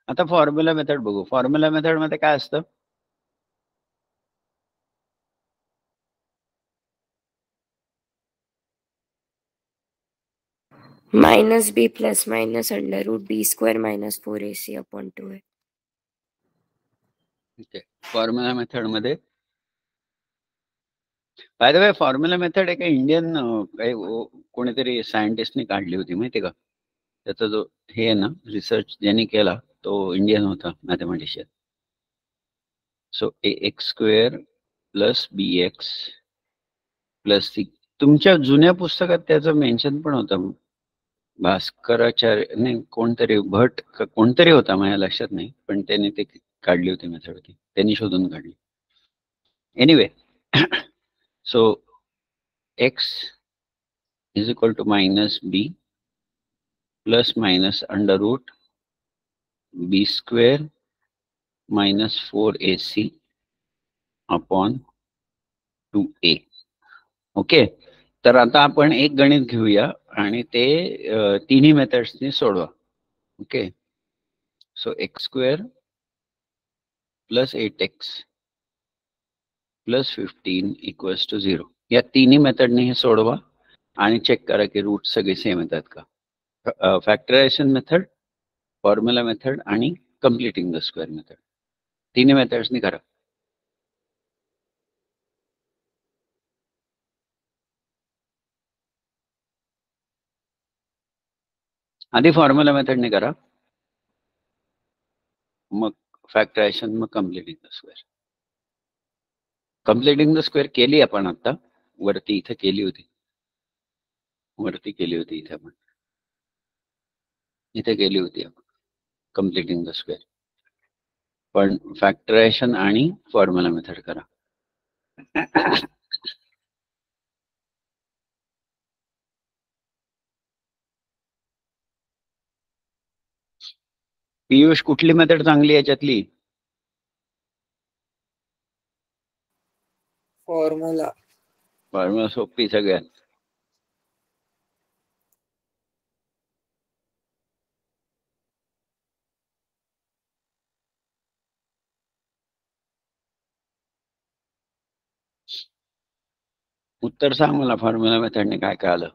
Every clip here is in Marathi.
आता फॉर्म्युला मेथड बघू. फॉर्म्युला मेथड मध्ये काय असतं? Minus B plus minus under root B square minus 4ac upon 2a. Formula method मध्ये by the way formula method एका इंडियन काही कोणीतरी सायंटिस्टने काढली होती माहिती का? त्याचा जो हे आहे ना रिसर्च ज्यांनी केला तो इंडियन होता mathematician. So ax square plus bx plus C. तुमच्या जुन्या पुस्तकात त्याचं मेन्शन पण होतं. भास्कराचार्य नाही कोणतरी भट कोणतरी होता माझ्या लक्षात नाही, पण त्याने ते काढली होती मेथड ती. त्यांनी शोधून काढली. Anyway so x is equal to minus b plus minus under root b square minus 4ac upon 2a. Okay. तर आता आपण एक गणित घेऊया आणि ते तिन्ही मेथड्सनी सोडवा. Okay. So x square plus 8x plus 15 equals to 0. या तिन्ही मेथडने हे सोडवा आणि चेक करा की रूट सगळे सेम येतात का. फॅक्टरायझेशन मेथड, फॉर्म्युला मेथड आणि कम्प्लिटिंग द स्क्वेअर मेथड, तिन्ही मेथड्सनी करा. आधी फॉर्म्युला मेथडने करा, मग फॅक्टरायझेशन, मग completing the square. Completing the square केली आपण आता वरती, इथे केली होती, वरती केली होती, इथे आपण इथे केली होती आपण कम्प्लिटिंग द स्क्वेअर. पण फॅक्टरायझेशन आणि फॉर्म्युला मेथड करा. पियुष कुठली मेथड चांगली याच्यातली? फॉर्म्युला. फॉर्म्युला सोपी सगळ्यात. उत्तर सांग मला, फॉर्म्युला मेथडने काय काय आलं?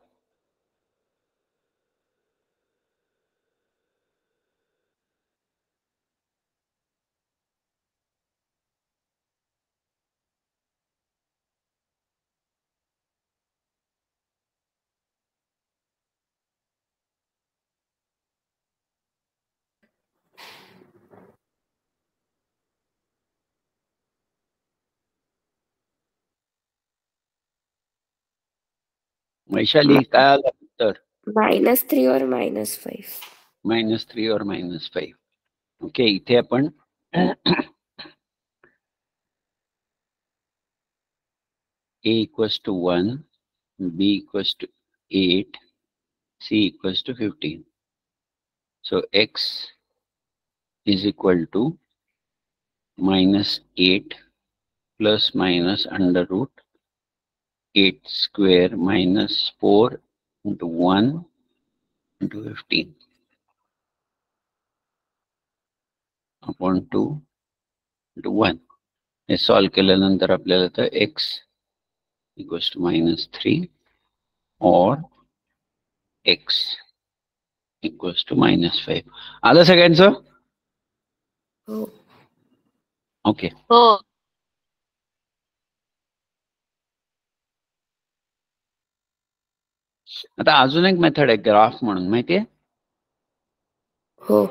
वैशाली काय आलं उत्तर? -3 और -5. -3 और -5. ओके. इथे आपण a equals to 1, b equals to 8, c equals to 15. So x is equal to -8 plus minus under root 8 square minus 4 into 1 into 15 upon 2 into 1. हे सॉल्व केल्यानंतर आपल्याला तर x equals to -3 or x equals to -5. आलं सगळ्यांचं? हो. ओके. हो. आता अजून एक मेथड आहे ग्राफ म्हणून, माहितीये? हो.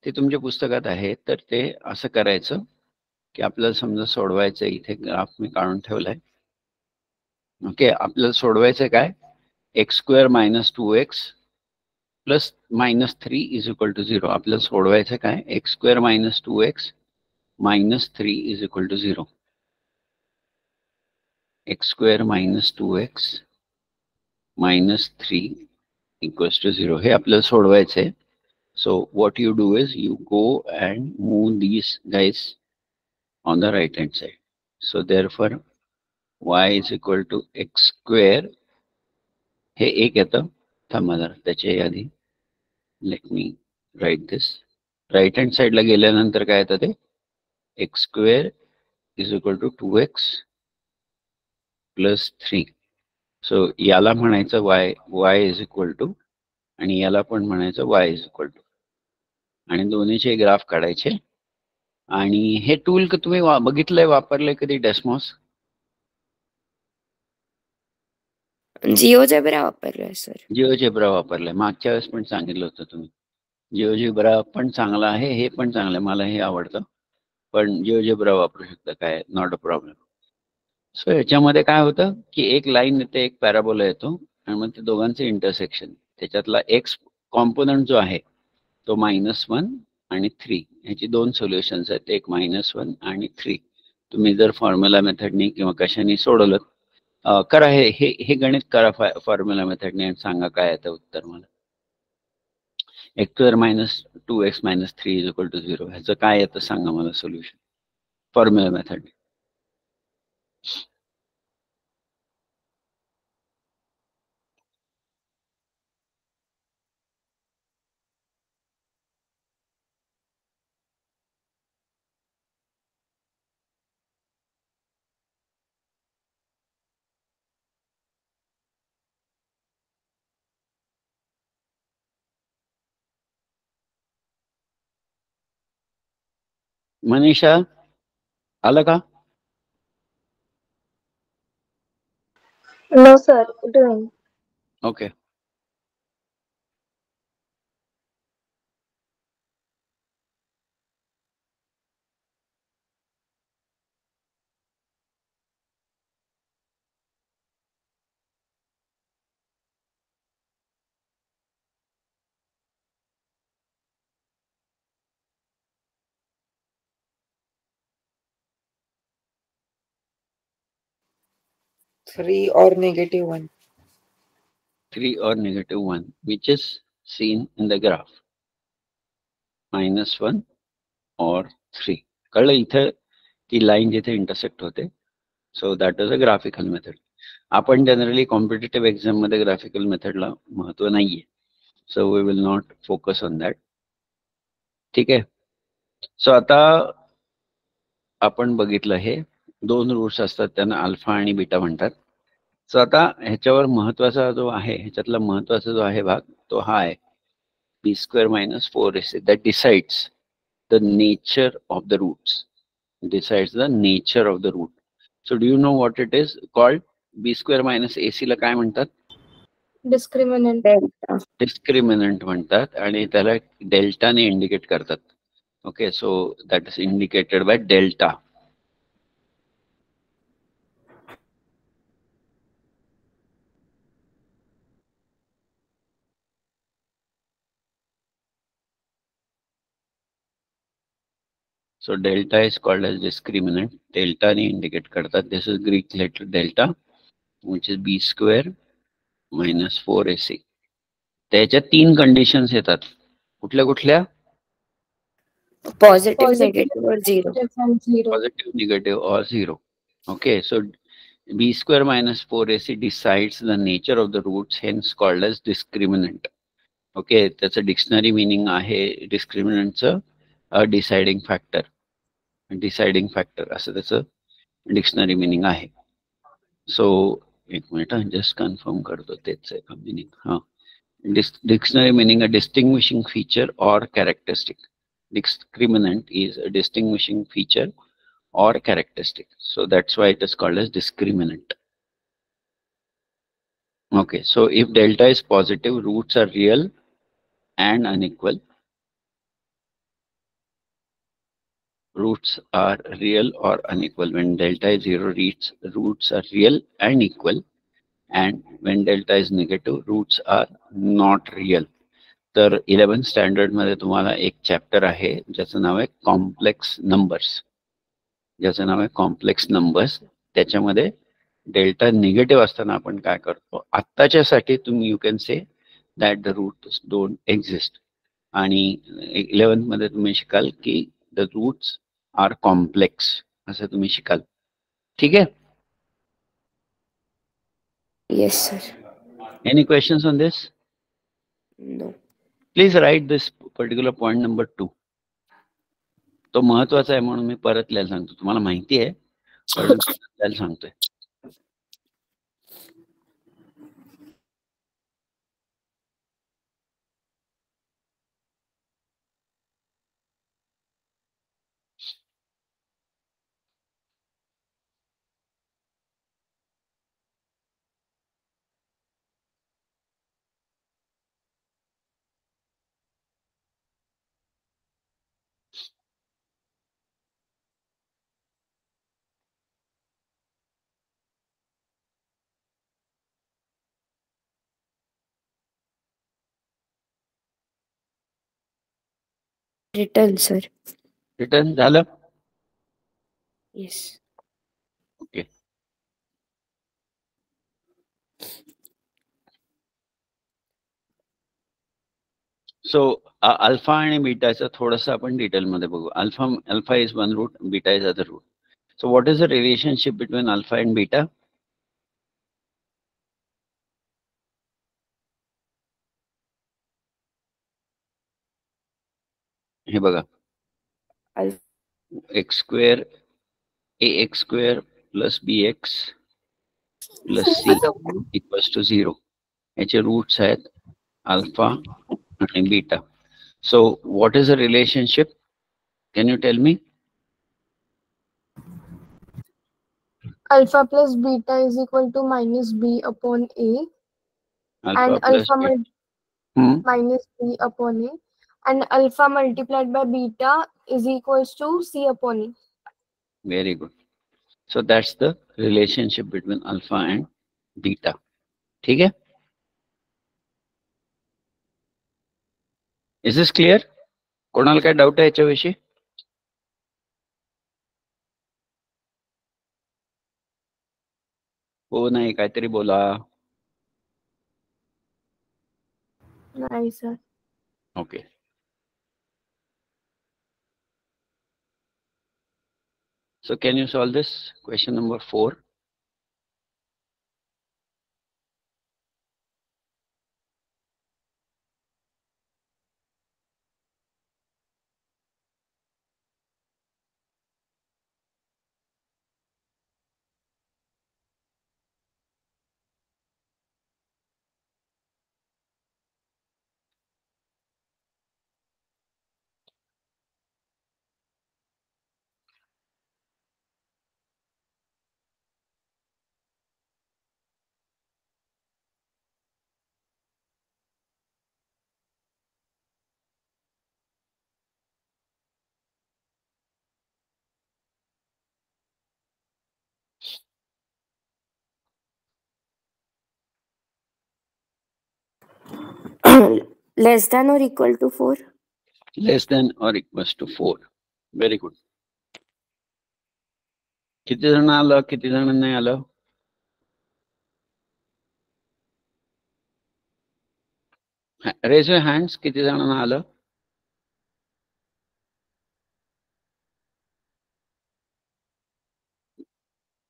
ते तुमच्या पुस्तकात आहे. तर ते असं करायचं की आपल्याला समजा सोडवायचं, इथे ग्राफ मी काढून ठेवलाय. ओके. आपल्याला सोडवायचं काय? x square minus 2x plus -3 is equal to 0. आपल्याला सोडवायचं काय? x square minus 2x -3 is equal to 0. x square minus 2x -3 equals to 0. हे आपल्याला सोडवायचंय. So what you do is you go and move these guys on the right hand side. So therefore y is equal to x square. हे एक येतं. थांबा जरा त्याच्या आधी let me write this. Right hand साईडला गेल्यानंतर काय येतं ते x square is equal to 2x plus 3. So याला म्हणायचं y इज इक्वल टू आणि याला पण म्हणायचं y इज इक्वल टू आणि दोन्हीचे ग्राफ काढायचे. आणि हे टूल तुम्ही बघितलंय वापरलंय कधी डेस्मॉस? जिओजेब्रा वापरलाय सर. जिओजेब्रा वापरलाय, मागच्या वेळेस पण सांगितलं होतं तुम्ही. जिओजेब्रा पण चांगला आहे, हे पण चांगलं आहे, मला हे आवडतं, पण जिओजेब्रा वापरू शकता, काय नॉट अ प्रॉब्लेम. सो याच्यामध्ये काय होतं की एक लाईन येते, एक पॅराबोला येतो आणि मग ते दोघांचे इंटरसेक्शन, त्याच्यातला एक्स कॉम्पोनंट जो आहे तो -1 आणि 3, ह्याची दोन सोल्युशन्स आहेत, एक -1 आणि 3. तुम्ही जर फॉर्म्युला मेथडनी किंवा कशाने सोडवलं, करा हे गणित करा फॉर्म्युला मेथडने आणि सांगा काय येतं उत्तर मला. x² - 2x - 3 = 0, ह्याचं काय येतं सांगा मला सोल्युशन फॉर्म्युला मेथडने. मनीषा आलं का? No, sir. Doing. Okay. Three or -1. 3 or -1, which is seen in the graph. -1 or 3. कळलं इथं ती लाईन जिथे इंटरसेक्ट होते. So that is a graphical method. आपण जनरली कॉम्पिटेटिव्ह एक्झाम मध्ये ग्राफिकल मेथडला महत्व नाहीये, so we will not focus on that. ठीक आहे. सो आता आपण बघितलं हे दोन रूट्स असतात, त्यांना अल्फा आणि बीटा म्हणतात. सो आता ह्याच्यावर महत्वाचा जो आहे, ह्याच्यातला महत्वाचा जो आहे भाग तो हा आहे, b² - 4ac that decides the nature of the roots. Decides the nature of the root. So do you know what it is called? b² - ac ला काय म्हणतात? Discriminant. डेल्टा. डिस्क्रिमिनंट म्हणतात आणि त्याला डेल्टाने इंडिकेट करतात. Okay, so that is indicated by delta. So delta is called as discriminant. Delta ने indicate करतात. This is Greek letter delta, which is b² - 4ac. त्याच्या 3 कंडिशन्स येतात. कुठल्या कुठल्या? पॉझिटिव्ह, निगेटिव्ह और zero. Positive, negative or 0. Okay, so b² - 4ac decides the nature of the roots, hence called as discriminant. Okay, त्याचं डिक्शनरी मीनिंग आहे डिस्क्रिमिनंटचं डिसाइडिंग फॅक्टर. डिसाइडिंग फॅक्टर असं त्याचं डिक्शनरी मिनिंग आहे. सो एक मिनिट जस्ट कन्फर्म करतो तेच आहे का मिनिंग. हां, डिक्शनरी मिनिंग अ डिस्टिंग्विशिंग फीचर और characteristic. Discriminant is a distinguishing feature or characteristic. So that's why it is called as discriminant. Okay, so if delta is positive, roots are real and unequal. Roots are real or unequal. When delta is 0, roots are real and equal. And when delta is negative, roots are not real. तर 11th स्टँडर्ड मध्ये तुम्हाला एक चॅप्टर आहे ज्याचं नाव आहे कॉम्प्लेक्स नंबर्स. त्याच्यामध्ये डेल्टा निगेटिव्ह असताना आपण काय करतो, आत्ताच्यासाठी तुम्ही you can say that the roots don't exist. आणि 11th मध्ये तुम्ही शिकाल की द रूट्स आर कॉम्प्लेक्स, असं तुम्ही शिकाल. ठीक आहे. Yes sir. Any questions on this? No. Please write this particular point number 2. तो महत्वाचा आहे म्हणून मी परत लिहायला सांगतो. तुम्हाला माहिती आहे पण लिहायला सांगतोय. Written, sir. रिटर्न झालं. Yes. ओके. सो अल्फा आणि बीटाचं थोडंसं आपण डिटेलमध्ये बघू. Alpha is one root, beta is other root. So what is the relationship between alpha and beta? हे बघा, x square ax square plus bx plus c equals to 0. याचे रूट्स आहेत अल्फा आणि beta. So what is the relationship? Can you tell me? Alpha plus beta is equal to minus b upon a, and alpha minus b upon a, and alpha multiplied by beta is equals to c upon a. Very good. So that's the relationship between alpha and beta. ठीक है? Is this clear? कोणाला काय डाऊट आहे याच्याविषयी? हो नाही, काहीतरी बोला. Nice, sir. Okay. So can you solve this question number 4? Less than or equal to 4? Less than or equals to 4. Very good. किती जण आलं, किती जण नाही आलं? Raise your hands. किती जणांना आलं?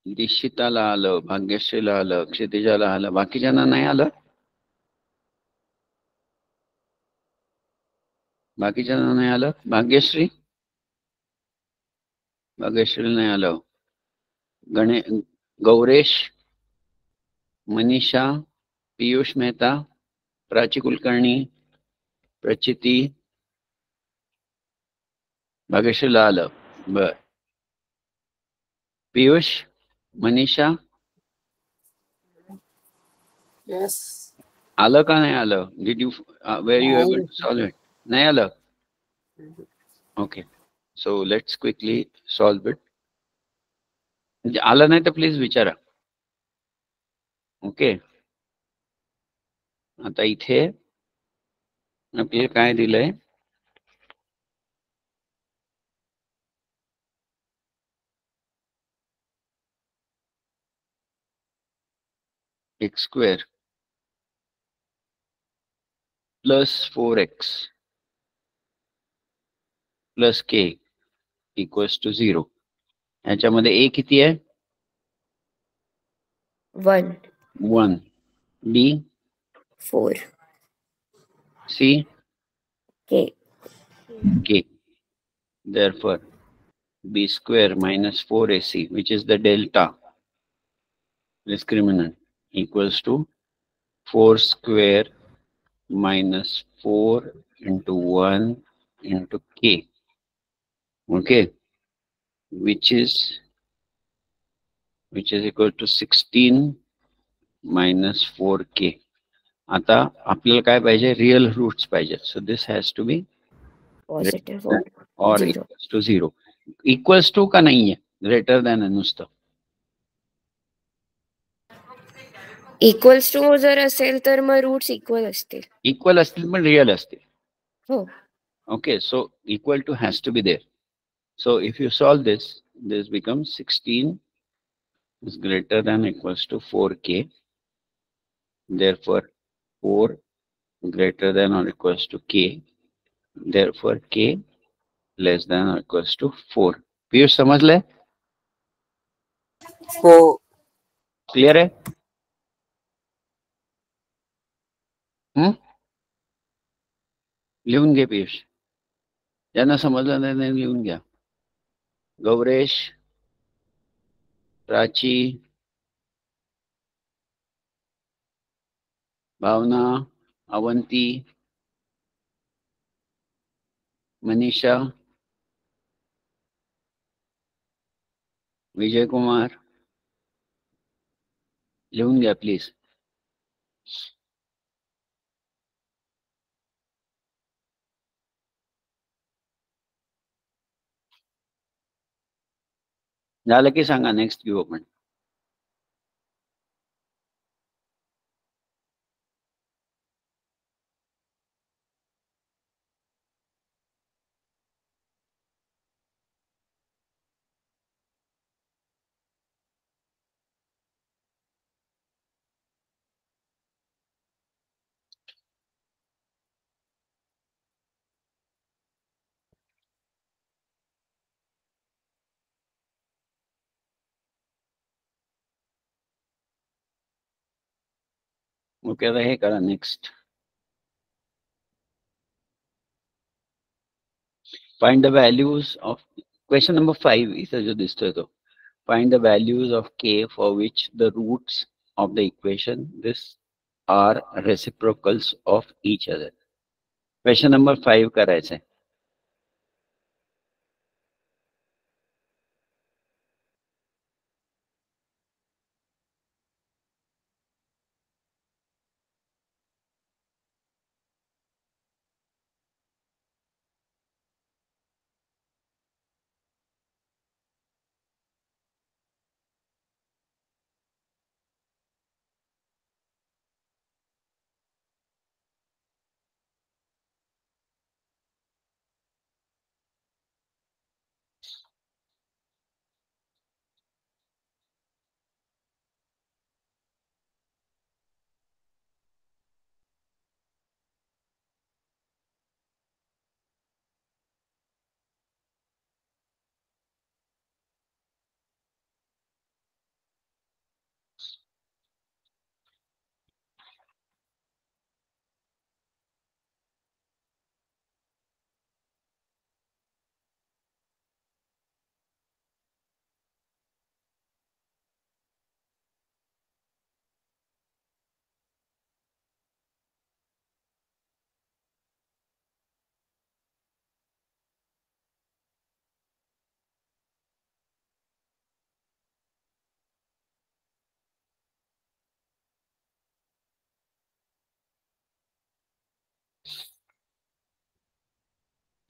दिशिताला आलं, भाग्यश्रीला आलं, क्षितिजाला आलं, बाकीच्यांना नाही आलं? बाकीच्यांना नाही आलं? भाग्यश्री नाही आलं. गौरेश, मनीषा, पीयूष मेहता, प्राची कुलकर्णी, प्रचिती, भाग्यश्रीला आलं. बर. पीयूष, मनीषा Yes. आलं का नाही आलं? Did you were you able to solve it? नाही आलं? Okay. So let's quickly solve it. म्हणजे आलं नाही तर प्लीज विचारा. ओके. आता इथे आपल्याला काय दिलंय? X square plus 4x plus k equals to 0. याच्यामध्ये a किती आहे? 1. 1. b 4. c K. k. Therefore, b square minus 4ac, which is the delta discriminant, equals to 4 square minus 4 into 1 into k. Okay, which is equal to 16 minus 4k. आता आपल्याला काय पाहिजे, रियल रूट्स पाहिजे. So this has to be positive or equals to 0. Equals to का नाहीये, ग्रेटर दॅन आहे नुसतं. इक्वल्स टू जर असेल तर मग रूट्स इक्वल असतील. इक्वल असतील पण रियल असतील. हो. Okay, so equal to has to be there. So if you solve this, this becomes 16 is greater than or equals to 4k. Therefore, 4 greater than or equals to k. Therefore, k less than or equals to 4. Piyush समझ ले? हो. क्लियर है? लिहून घे पीयूष. ज्यांना समजलं नाही त्यांनी लिहून घ्या. गौरेश, प्राची, भावना, अवंती, मनीषा, विजय कुमार, लिहून घ्या प्लीज. झालं की सांगा, नेक्स्ट घेऊ आपण. ओके, आता हे करा next. Find the values of question number 5 इथं जो दिसतोय तो. Find the values of k for which the roots of the equation this are reciprocals of each other. Question number 5 करायचं आहे.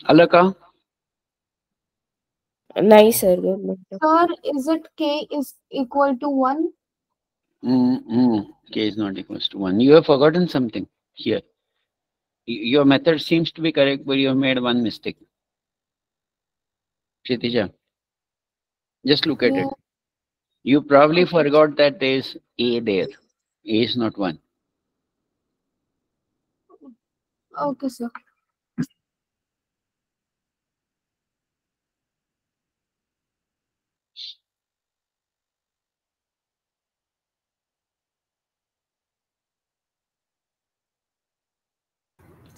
आलं का? नाही sir. Sir, is it k is equal to 1? K is not equals to 1. You have forgotten something here. Your method seems to be correct, but you have made one mistake. Kshitija, just look at it. You probably forgot that there is a there. A is not 1. Okay, sir.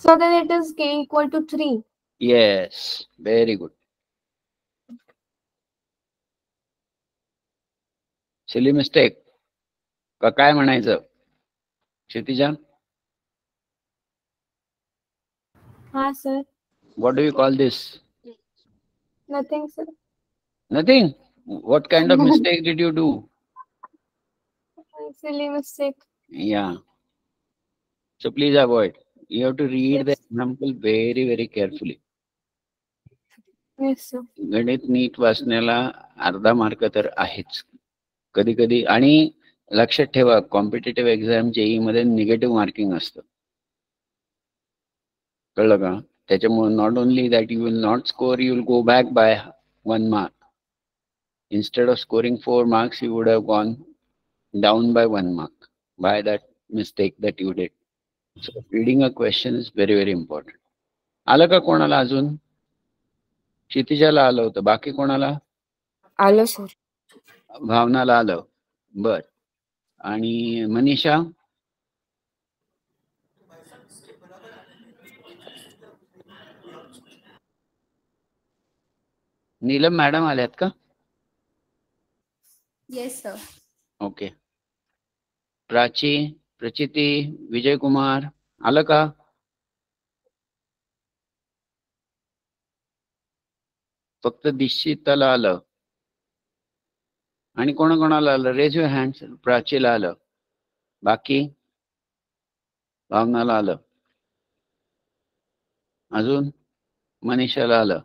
So then it is k equal to 3. Yes, very good. Silly mistake का काय म्हणायचं क्षितिजा? हाँ sir. What do you call this? Nothing sir. Nothing. What kind of mistake did you do? Silly mistake. Yeah. So please avoid. You have to read the Yes. example very, very carefully. Yes sir. गणित नीट वाचण्याला अर्धा मार्क तर आहेच कधी कधी. आणि लक्षात ठेवा, कॉम्पिटेटिव्ह एक्झाम जेई मध्ये निगेटिव्ह मार्किंग असतं, कळलं का? त्याच्यामुळे not only that you will not score, you will go back by 1 mark. Instead of scoring 4 marks, you would have gone down by 1 mark by that mistake that you did. So reading a question is very, very important. आलं का कोणाला अजून? क्षितिजाला आलं होतं, बाकी कोणाला? आलं सर. भावनाला आलं. बर. आणि मनीषा? नीलम मॅडम आल्यात का? Yes sir. ओके. प्राची, प्रचिती, विजय कुमार आलं का? फक्त दिक्षिताला आलं. आणि कोणाला आलं? Raise your hands. प्राचीला आलं. बाकी? भावनाला आलं. अजून? मनीषाला आलं.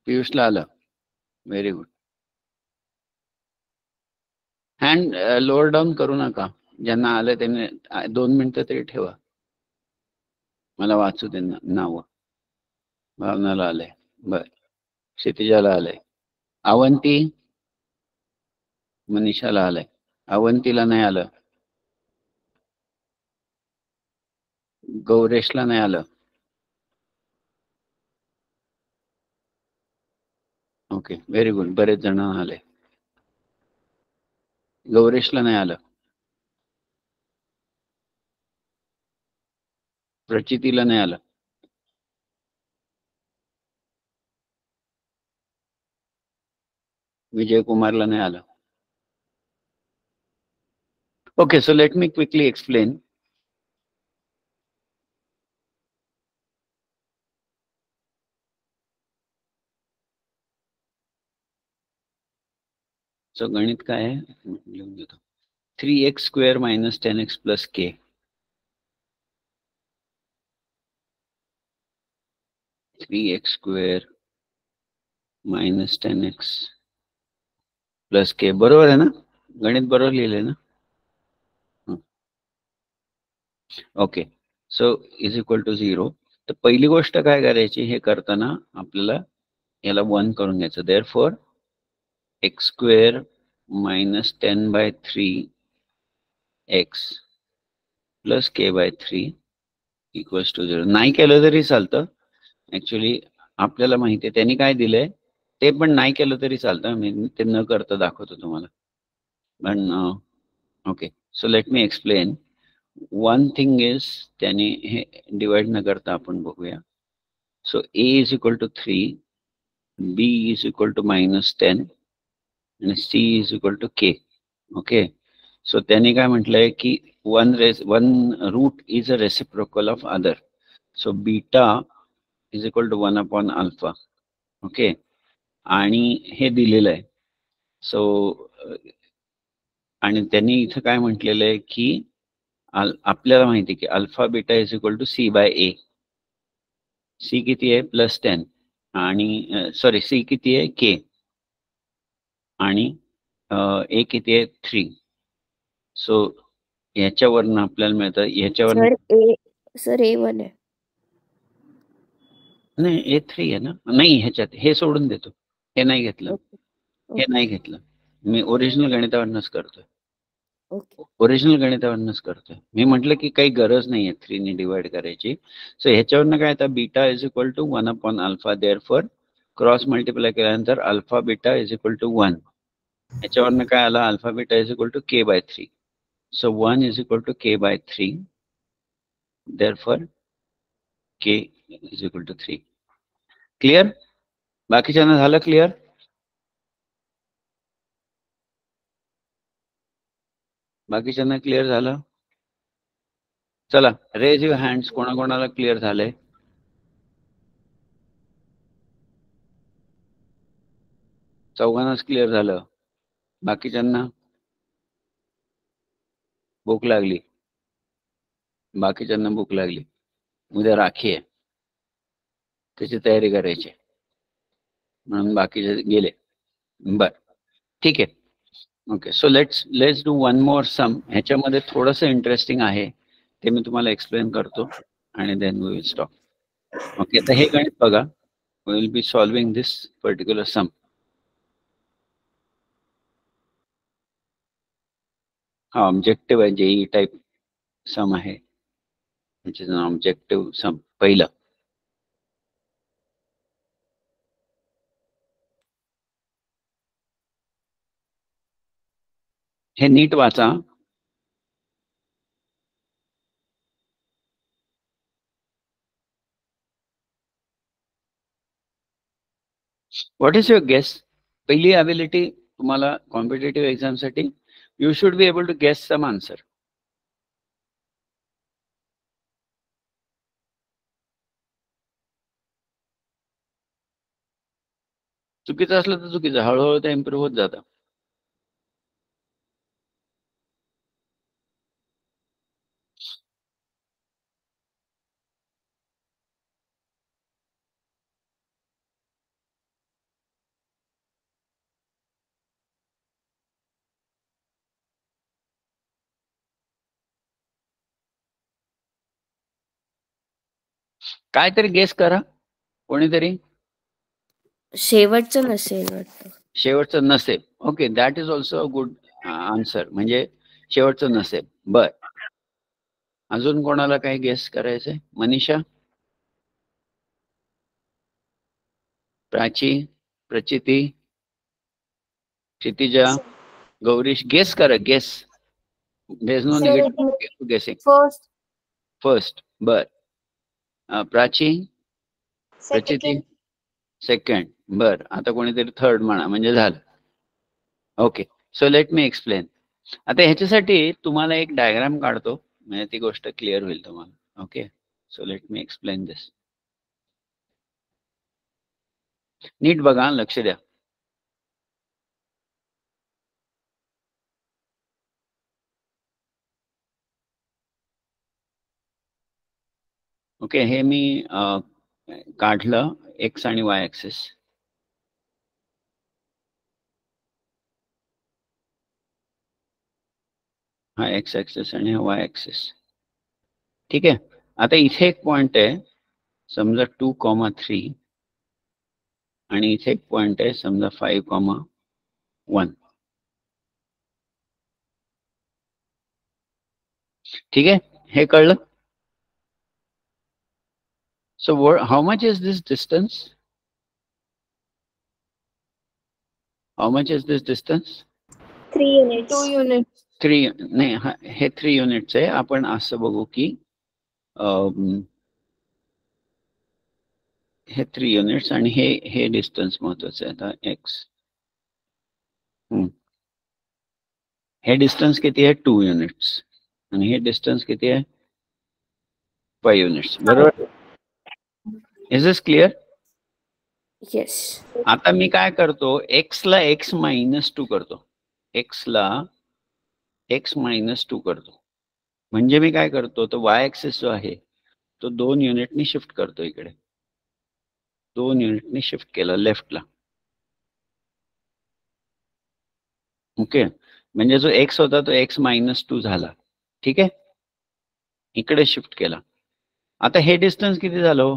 पियुषला आलं. Very good. Hand lower down करू नका. ज्यांना आलं त्यांनी 2 मिनिटं तरी ठेवा, मला वाचू दे नाव. भावनाला आलंय. बर. क्षितिजाला आलंय. अवंती? मनीषाला आलंय. अवंतीला नाही आलं. गौरेशला नाही आलं. Okay, very good. बरेच जण आले. गौरेशला नाही आलं. प्रचितीला नाही आलं. विजय कुमारला नाही आलं. Okay, so let me quickly explain. So गणित काय आहे लिहून देतो. 3x square minus 10x plus k. (3x square minus 10x plus k) बरोबर आहे ना? गणित बरोबर लिहिले ना? Okay. So is equal to 0. तर पहिली गोष्ट काय करायची, हे करताना आपल्याला याला 1 करून घ्यायचं. Therefore x square minus 10/3 x plus k/3 equals to 0. नाही केलं तरी चालतं. ऍक्च्युली आपल्याला माहिती आहे त्यांनी काय दिलंय ते, पण नाही केलं तरी चालतं. मी ते न करता दाखवतो तुम्हाला. पण okay, so let me explain. One thing is, त्याने हे डिवाइड न करता आपण बघूया. So a is equal to 3, b is equal to -10 आणि c is equal to k. Okay. So त्याने काय म्हटलंय की one root is a reciprocal of other. So beta is equal to 1/α. Okay. आणि हे दिलेलं आहे. सो आणि त्यांनी इथं काय म्हटलेलं आहे की आपल्याला माहिती की alpha beta is equal to c/a. c किती आहे? +10. आणि सॉरी, c किती आहे? k. आणि a किती आहे? 3. सो याच्यावरनं आपल्याला मिळतं. याच्यावर सर A1 आहे. नाही, A3 आहे ना? नाही, ह्याच्यात हे सोडून देतो. हे नाही घेतलं. हे नाही घेतलं. मी ओरिजिनल गणितावरनच करतोय. ओरिजिनल गणितावरनच करतोय. मी म्हटलं की काही गरज नाहीये 3 ने डिवाइड करायची. सो ह्याच्यावरनं काय येतं? Beta is equal to 1/α. Therefore cross multiply केल्यानंतर alpha beta is equal to 1. ह्याच्यावरनं काय आलं? Alpha beta is equal to k/3. So 1 is equal to k/3. Therefore k is equal to 3. Clear? बाकीच्यांना झालं क्लिअर? बाकीच्यांना क्लिअर झालं? चला रेज युअर हँड्स, कोणाकोणाला क्लिअर झालंय? चौघांनाच क्लिअर झालं. बाकीच्यांना भूक लागली. बाकीच्यांना भूक लागली. उद्या राखी आहे, त्याची तयारी करायची म्हणून बाकीचे गेले. बर, ठीक आहे. Okay, so let's do one more sum. ह्याच्यामध्ये थोडंसं इंटरेस्टिंग आहे, ते मी तुम्हाला एक्सप्लेन करतो आणि then we will stop. Okay, तर हे गणित बघा. We will be solving this particular sum. हा ऑब्जेक्टिव्ह आहे, जेई टाईप सम आहे. ऑब्जेक्टिव्ह सम पहिलं. हे नीट वाचा. What is your guess? पहिली अबिलिटी तुम्हाला कॉम्पिटेटिव्ह एक्झाम साठी, you should be able to guess some answer. चुकीचं असलं तर चुकीचं, हळूहळू ते इम्प्रूव्ह होत जातं. काहीतरी गेस करा कोणीतरी. शेवटचं नसेल वाटतं. शेवटचं नसेल. Okay, that is also a good answer, म्हणजे शेवटचं नसेल. बर, अजून कोणाला काही गेस करायचंय? मनीषा, प्राची, प्रचिती, क्षितिजा, गौरीश, गेस करा. Guess, there is no negative guessing. First. बर, प्राची, प्रचिती सेकंड. बर, आता कोणीतरी थर्ड म्हणा म्हणजे झालं. Okay, so let me explain. आता ह्याच्यासाठी तुम्हाला एक डायग्राम काढतो, म्हणजे ती गोष्ट क्लिअर होईल तुम्हाला. Okay, so let me explain this. नीट बघा, लक्ष द्या. ओके, हे मी काढलं एक्स आणि वाय ऍक्सिस. हा एक्स ऍक्सिस आणि हा वाय ऍक्सिस. ठीक आहे. आता इथे एक पॉइंट आहे समजा 2,3 आणि इथे एक पॉइंट आहे समजा 5,1. ठीक आहे, हे कळलं? So how much is this distance? How much is this distance? 3 units. 2 units. 3 नाही, हे 3 युनिट्स आहे. आपण असं बघू की हे 3 युनिट्स आणि हे डिस्टन्स महत्वाचं आहे. आता एक्स, हे डिस्टन्स किती आहे? 2 युनिट्स. आणि हे डिस्टन्स किती आहे? 5 युनिट्स. बरोबर? Is this clear? येस. आता मी काय करतो, एक्स ला एक्स -2 करतो. एक्स ला एक्स -2 करतो. म्हणजे मी काय करतो, तो वाय ऍक्सिस जो आहे तो 2 युनिटनी शिफ्ट करतो इकडे. 2 युनिटनी शिफ्ट केला लेफ्टला. ओके, म्हणजे जो एक्स होता तो एक्स -2 झाला. ठीक आहे, इकडे शिफ्ट केला. आता हे डिस्टन्स किती झालं?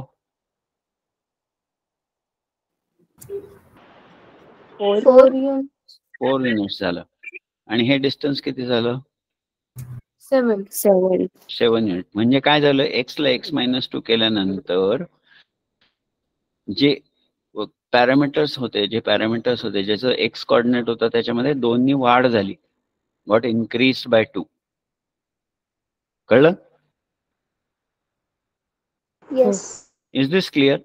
4 युनिट्स झालं. आणि हे डिस्टन्स किती झालं? 7 युनिट. म्हणजे काय झालं, एक्स ला एक्स -2 केल्यानंतर जे पॅरामीटर्स होते, ज्याचं एक्स कोऑर्डिनेट होता त्याच्यामध्ये 2नी वाढ झाली. Got increased by 2. कळलं? येस. Is this clear?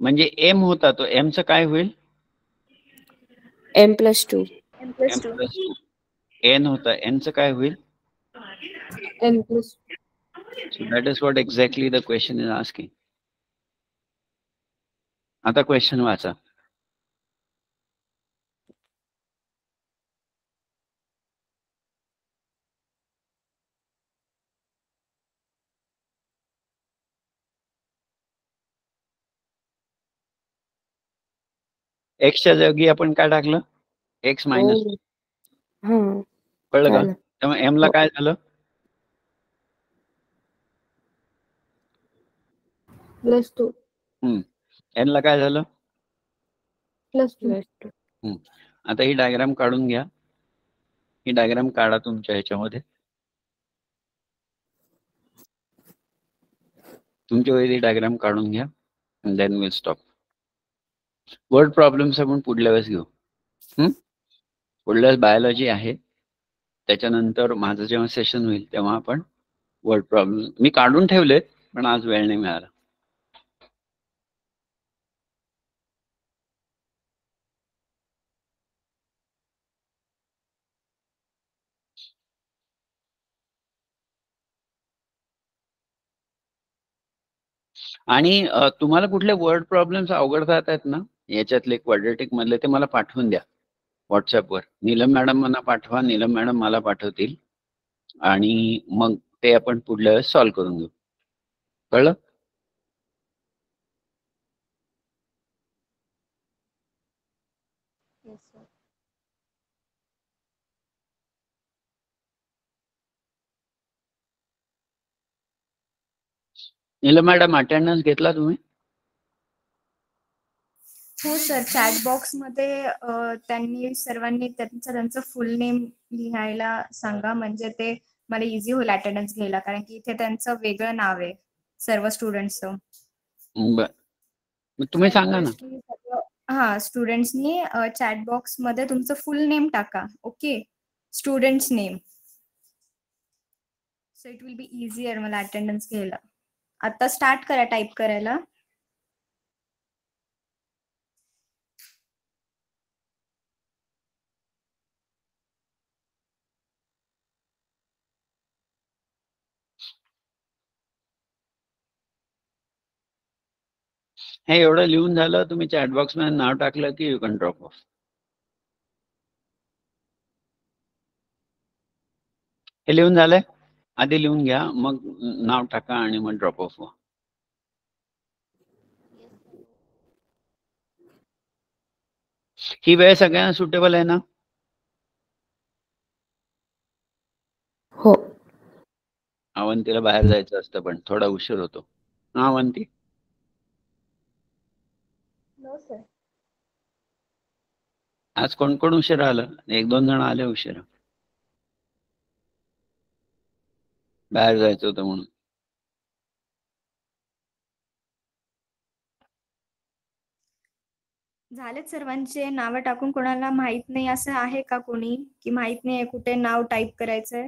म्हणजे एम होता तो, एमचं काय होईल? m+2. m प्लस 2 n होता, n चं काय होईल? n plus. So that is what exactly the question is asking. आता क्वेश्चन वाचा. x च्या जागी आपण काय टाकलं? x minus. हा कळलं का? झालं. त्यामुळे m ला काय झालं? +2. n ला काय झालं? +2. आता ही डायग्राम काढून घ्या. ही डायग्राम काढा तुमच्या ह्याच्यामध्ये. तुमच्या वेळी डायग्राम काढून घ्या. and then we'll stop. Word problems आपण पुढल्या वेळेस घेऊ. पुढल्या वेळेस बायोलॉजी आहे. त्याच्यानंतर माझं जेव्हा सेशन होईल तेव्हा आपण वर्ड प्रॉब्लेम मी काढून ठेवले, पण आज वेळ नाही मिळाला. आणि तुम्हाला कुठले वर्ड प्रॉब्लेम्स अवघड जात आहेत ना, याच्यातले क्वाड्रेटिक मधले, ते मला पाठवून द्या व्हॉट्सअपवर. नीलम मॅडमांना पाठवा, नीलम मॅडम मला पाठवतील आणि मग ते आपण पुढल्या वेळेस सॉल्व्ह करून घेऊ. कळलं? Yes, sir. Neelam madam attendance घेतला तुम्ही? हो सर, चॅट बॉक्स मध्ये त्यांनी सर्वांनी त्यांचं फुल नेम लिहायला सांगा, म्हणजे ते मला इझी होईल अटेंडन्स घ्यायला, कारण की इथे त्यांचं वेगळं नाव आहे सर्व स्टुडंट्सचं. बर, मग तुम्ही सांगा ना. हा, स्टुडंट्सनी चॅट बॉक्स मध्ये तुमचं फुल नेम टाका. Okay, students name. So it will be easier मला अटेंडन्स घ्यायला. आता स्टार्ट करा टाईप करायला. हे एवढं लिहून झालं, तुम्ही चॅट बॉक्स मध्ये नाव टाकलं की यू कॅन ड्रॉप ऑफ. हे लिहून झालंय? आधी लिहून घ्या, मग नाव टाका आणि मग ड्रॉप ऑफ व्हा. ही वेळ सगळ्यांना सुटेबल आहे ना? हो. अवंतीला बाहेर जायचं असतं, पण थोडा उशीर होतो. हा अवंती? No, sir. आज कोण कोण उशीर आलं? 1-2 जण आले उशीर. बाहेर जायचं होतं म्हणून. झालेत सर्वांचे नावं टाकून? कोणाला माहित नाही असं आहे का कोणी, की माहित नाही कुठे नाव टाईप करायचंय?